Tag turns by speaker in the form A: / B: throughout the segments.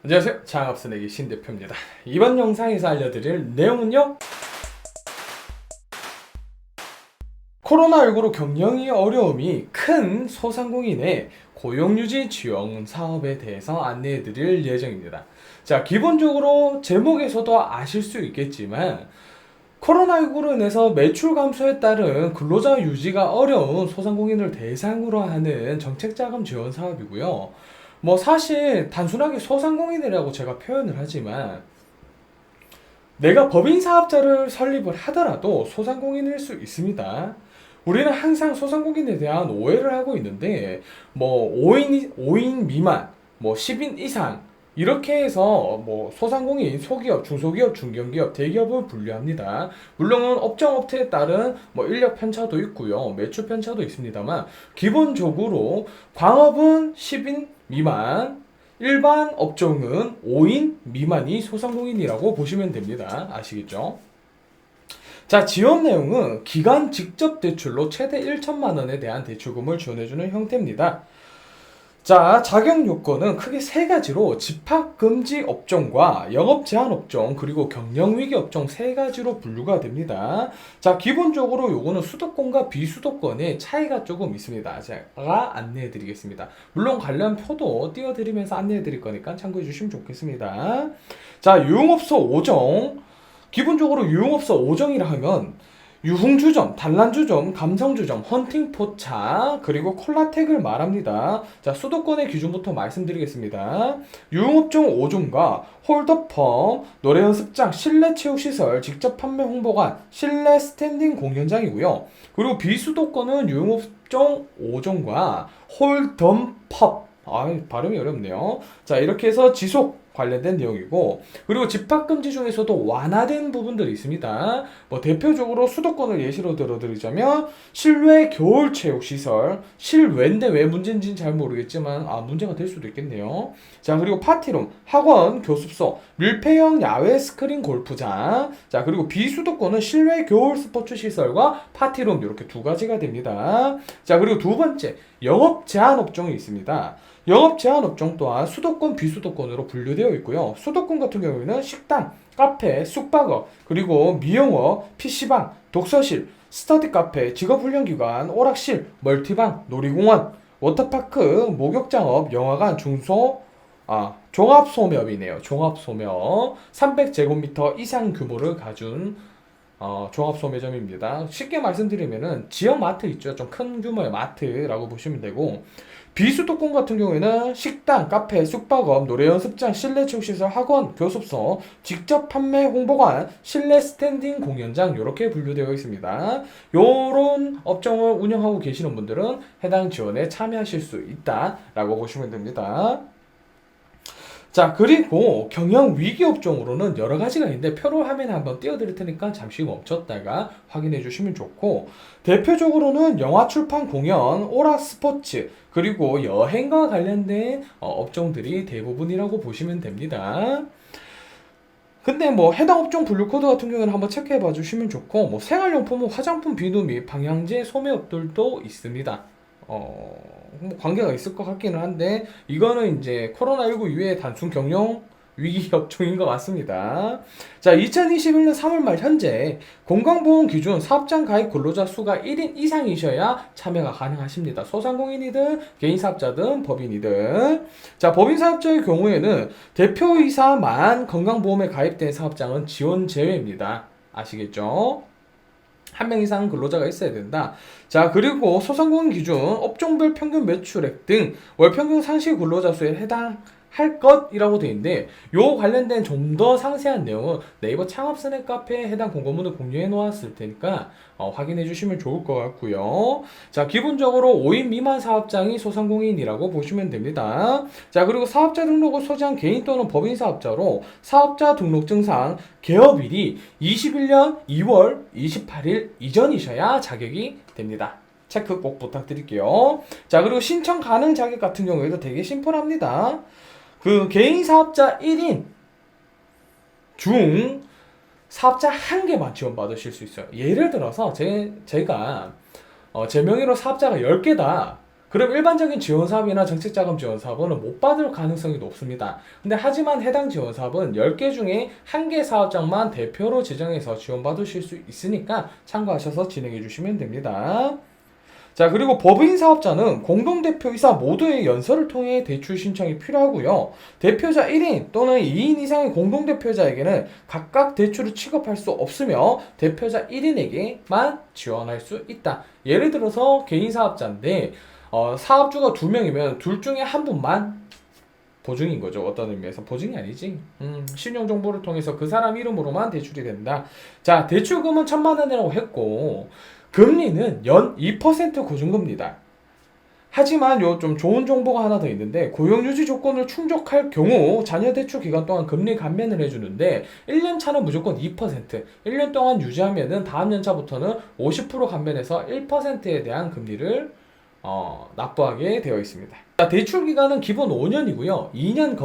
A: 안녕하세요. 창업스내기 신대표입니다. 이번 영상에서 알려드릴 내용은요, 코로나19로 경영이 어려움이 큰 소상공인의 고용유지 지원 사업에 대해서 안내해드릴 예정입니다. 자, 기본적으로 제목에서도 아실 수 있겠지만 코로나19로 인해서 매출 감소에 따른 근로자 유지가 어려운 소상공인을 대상으로 하는 정책자금 지원 사업이고요. 뭐 사실 단순하게 소상공인이라고 제가 표현을 하지만 내가 법인 사업자를 설립을 하더라도 소상공인일 수 있습니다. 우리는 항상 소상공인에 대한 오해를 하고 있는데 뭐 5인 미만, 뭐 10인 이상 이렇게 해서 뭐 소상공인, 소기업, 중소기업, 중견기업, 대기업을 분류합니다. 물론 업종 업태에 따른 뭐 인력 편차도 있고요. 매출 편차도 있습니다만 기본적으로 광업은 10인 미만, 일반 업종은 5인 미만이 소상공인이라고 보시면 됩니다. 아시겠죠? 자, 지원 내용은 기관 직접 대출로 최대 1천만 원에 대한 대출금을 지원해주는 형태입니다. 자, 자격 요건은 크게 세 가지로 집합금지 업종과 영업 제한 업종 그리고 경영위기 업종 세 가지로 분류가 됩니다. 자, 기본적으로 요거는 수도권과 비수도권의 차이가 조금 있습니다. 제가 안내해 드리겠습니다. 물론 관련 표도 띄워드리면서 안내해 드릴 거니까 참고해 주시면 좋겠습니다. 자, 유흥업소 5종. 기본적으로 유흥업소 5종이라 하면 유흥주점, 단란주점, 감성주점, 헌팅포차, 그리고 콜라텍을 말합니다. 자, 수도권의 기준부터 말씀드리겠습니다. 유흥업종 5종과 홀더펌, 노래연습장, 실내체육시설, 직접 판매 홍보관, 실내 스탠딩 공연장이고요. 그리고 비수도권은 유흥업종 5종과 홀덤펍, 발음이 어렵네요. 자, 이렇게 해서 지속 관련된 내용이고, 그리고 집합금지 중에서도 완화된 부분들이 있습니다. 뭐 대표적으로 수도권을 예시로 들어드리자면 실외 겨울체육시설, 실외인데 왜 문제인지는 잘 모르겠지만 문제가 될 수도 있겠네요. 자, 그리고 파티룸, 학원, 교습소, 밀폐형 야외 스크린 골프장. 자, 그리고 비수도권은 실외 겨울 스포츠 시설과 파티룸, 이렇게 두 가지가 됩니다. 자, 그리고 두 번째, 영업 제한 업종이 있습니다. 영업 제한 업종 또한 수도권, 비수도권으로 분류되어 있고요. 수도권 같은 경우에는 식당, 카페, 숙박업, 그리고 미용업, PC방, 독서실, 스터디 카페, 직업훈련기관, 오락실, 멀티방, 놀이공원, 워터파크, 목욕장업, 영화관, 종합소매업이네요. 종합소매업. 300제곱미터 이상 규모를 가진 종합소매점입니다. 쉽게 말씀드리면은 지역 마트 있죠. 좀 큰 규모의 마트라고 보시면 되고, 비수도권 같은 경우에는 식당, 카페, 숙박업, 노래연습장, 실내체육시설, 학원, 교습소, 직접 판매 홍보관, 실내 스탠딩 공연장, 이렇게 분류되어 있습니다. 요런 업종을 운영하고 계시는 분들은 해당 지원에 참여하실 수 있다라고 보시면 됩니다. 자, 그리고 경영 위기 업종으로는 여러 가지가 있는데 표로 화면에 한번 띄워드릴 테니까 잠시 멈췄다가 확인해 주시면 좋고, 대표적으로는 영화 출판 공연, 오락 스포츠, 그리고 여행과 관련된 업종들이 대부분이라고 보시면 됩니다. 근데 뭐 해당 업종 분류 코드 같은 경우는 한번 체크해 봐 주시면 좋고, 뭐 생활용품, 화장품, 비누 및 방향제 소매업들도 있습니다. 뭐 관계가 있을 것 같기는 한데 이거는 이제 코로나19 이후에 단순 경영 위기 업종인 것 같습니다. 자, 2021년 3월 말 현재 건강보험 기준 사업장 가입 근로자 수가 1인 이상이셔야 참여가 가능하십니다. 소상공인이든 개인사업자든 법인이든. 자, 법인사업자의 경우에는 대표이사만 건강보험에 가입된 사업장은 지원 제외입니다. 아시겠죠? 한 명 이상 근로자가 있어야 된다. 자, 그리고 소상공인 기준 업종별 평균 매출액 등 월 평균 상시 근로자 수에 해당할 것이라고 되어 있는데, 요 관련된 좀 더 상세한 내용은 네이버 창업스낵 카페에 해당 공고문을 공유해 놓았을 테니까 확인해 주시면 좋을 것 같고요. 자, 기본적으로 5인 미만 사업장이 소상공인이라고 보시면 됩니다. 자, 그리고 사업자 등록을 소지한 개인 또는 법인 사업자로 사업자 등록증상 개업일이 21년 2월 28일 이전이셔야 자격이 됩니다. 체크 꼭 부탁드릴게요. 자, 그리고 신청 가능 자격 같은 경우에도 되게 심플합니다. 그 개인 사업자 1인 중 사업자 한 개만 지원받으실 수 있어요. 예를 들어서 제가 제 명의로 사업자가 10개다. 그럼 일반적인 지원사업이나 정책자금 지원사업은 못 받을 가능성이 높습니다. 근데 하지만 해당 지원사업은 10개 중에 1개 사업장만 대표로 지정해서 지원받으실 수 있으니까 참고하셔서 진행해 주시면 됩니다. 자, 그리고 법인 사업자는 공동대표이사 모두의 연설을 통해 대출 신청이 필요하고요. 대표자 1인 또는 2인 이상의 공동대표자에게는 각각 대출을 취급할 수 없으며 대표자 1인에게만 지원할 수 있다. 예를 들어서 개인 사업자인데 사업주가 2명이면 둘 중에 한 분만 보증인 거죠. 어떤 의미에서 보증이 아니지. 신용정보를 통해서 그 사람 이름으로만 대출이 된다. 자, 대출금은 1,000만 원이라고 했고 금리는 연 2% 고정금리다. 하지만 요 좀 좋은 정보가 하나 더 있는데 고용유지 조건을 충족할 경우 자녀 대출 기간 동안 금리 감면을 해주는데 1년 차는 무조건 2%, 1년 동안 유지하면은 다음 년차부터는 50% 감면해서 1%에 대한 금리를 납부하게 되어 있습니다. 자, 대출 기간은 기본 5년이고요. 2년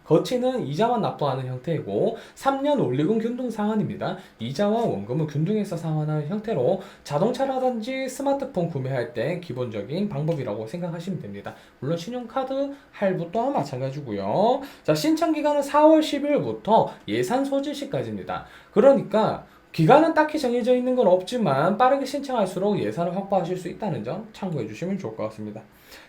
A: 거치는 이자만 납부하는 형태이고 3년 원리금 균등 상환입니다. 이자와 원금을 균등해서 상환하는 형태로 자동차라든지 스마트폰 구매할 때 기본적인 방법이라고 생각하시면 됩니다. 물론 신용카드 할부 또한 마찬가지고요. 자, 신청 기간은 4월 10일부터 예산 소진 시까지입니다. 그러니까 기간은 딱히 정해져 있는 건 없지만 빠르게 신청할수록 예산을 확보하실 수 있다는 점 참고해 주시면 좋을 것 같습니다.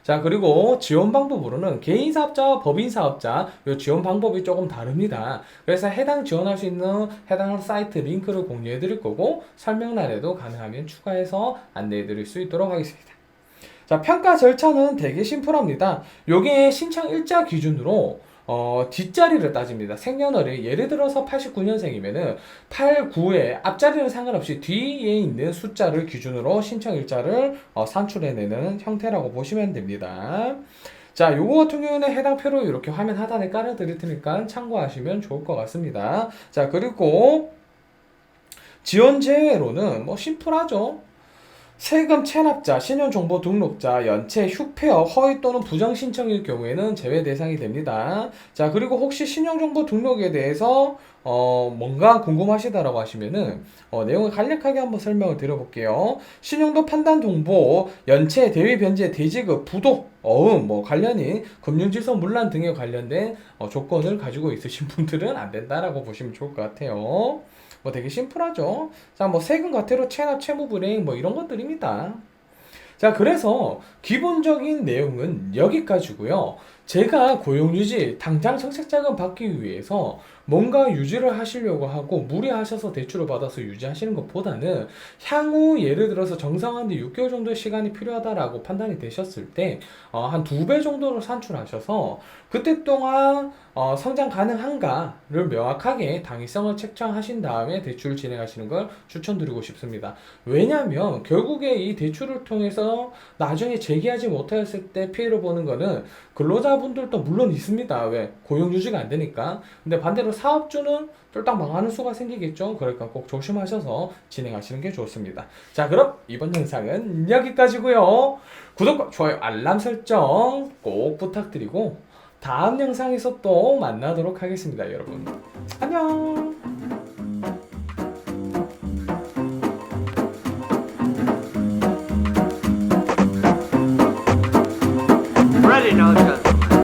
A: 자, 그리고 지원 방법으로는 개인 사업자와 법인 사업자 이 지원 방법이 조금 다릅니다. 그래서 해당 지원할 수 있는 해당 사이트 링크를 공유해 드릴 거고 설명란에도 가능하면 추가해서 안내해 드릴 수 있도록 하겠습니다. 자, 평가 절차는 되게 심플합니다. 요게 신청 일자 기준으로 뒷자리를 따집니다. 생년월일 예를 들어서 89년생이면은 8, 9에 앞자리는 상관없이 뒤에 있는 숫자를 기준으로 신청 일자를 산출해내는 형태라고 보시면 됩니다. 자, 요거 같은 경우는 해당 표로 이렇게 화면 하단에 깔아 드릴 테니까 참고하시면 좋을 것 같습니다. 자, 그리고 지원 제외로는 뭐 심플하죠. 세금 체납자, 신용정보 등록자, 연체, 휴폐업, 허위 또는 부정 신청일 경우에는 제외 대상이 됩니다. 자, 그리고 혹시 신용정보 등록에 대해서 뭔가 궁금하시다라고 하시면은 내용을 간략하게 한번 설명을 드려볼게요. 신용도 판단 동보, 연체, 대위 변제, 대지급, 부도, 뭐 관련인 금융질서 문란 등에 관련된 조건을 가지고 있으신 분들은 안 된다라고 보시면 좋을 것 같아요. 뭐 되게 심플하죠. 자, 뭐 세금 과태료 체납 채무 불이행 뭐 이런 것들입니다. 자, 그래서 기본적인 내용은 여기까지고요. 제가 고용유지 당장 정책자금 받기 위해서 뭔가 유지를 하시려고 하고 무리하셔서 대출을 받아서 유지하시는 것보다는 향후 예를 들어서 정상화하는데 6개월 정도의 시간이 필요하다라고 판단이 되셨을 때 한 2배 정도를 산출하셔서 그때 동안 성장 가능한가를 명확하게 당위성을 책정하신 다음에 대출을 진행하시는 걸 추천드리고 싶습니다. 왜냐하면 결국에 이 대출을 통해서 나중에 재기하지 못하였을 때 피해를 보는 거는 근로자분들도 물론 있습니다. 왜? 고용 유지가 안 되니까. 근데 반대로 사업주는 쫄딱 망하는 수가 생기겠죠. 그러니까 꼭 조심하셔서 진행하시는 게 좋습니다. 자, 그럼 이번 영상은 여기까지고요. 구독과 좋아요, 알람 설정 꼭 부탁드리고 다음 영상에서 또 만나도록 하겠습니다, 여러분. 안녕.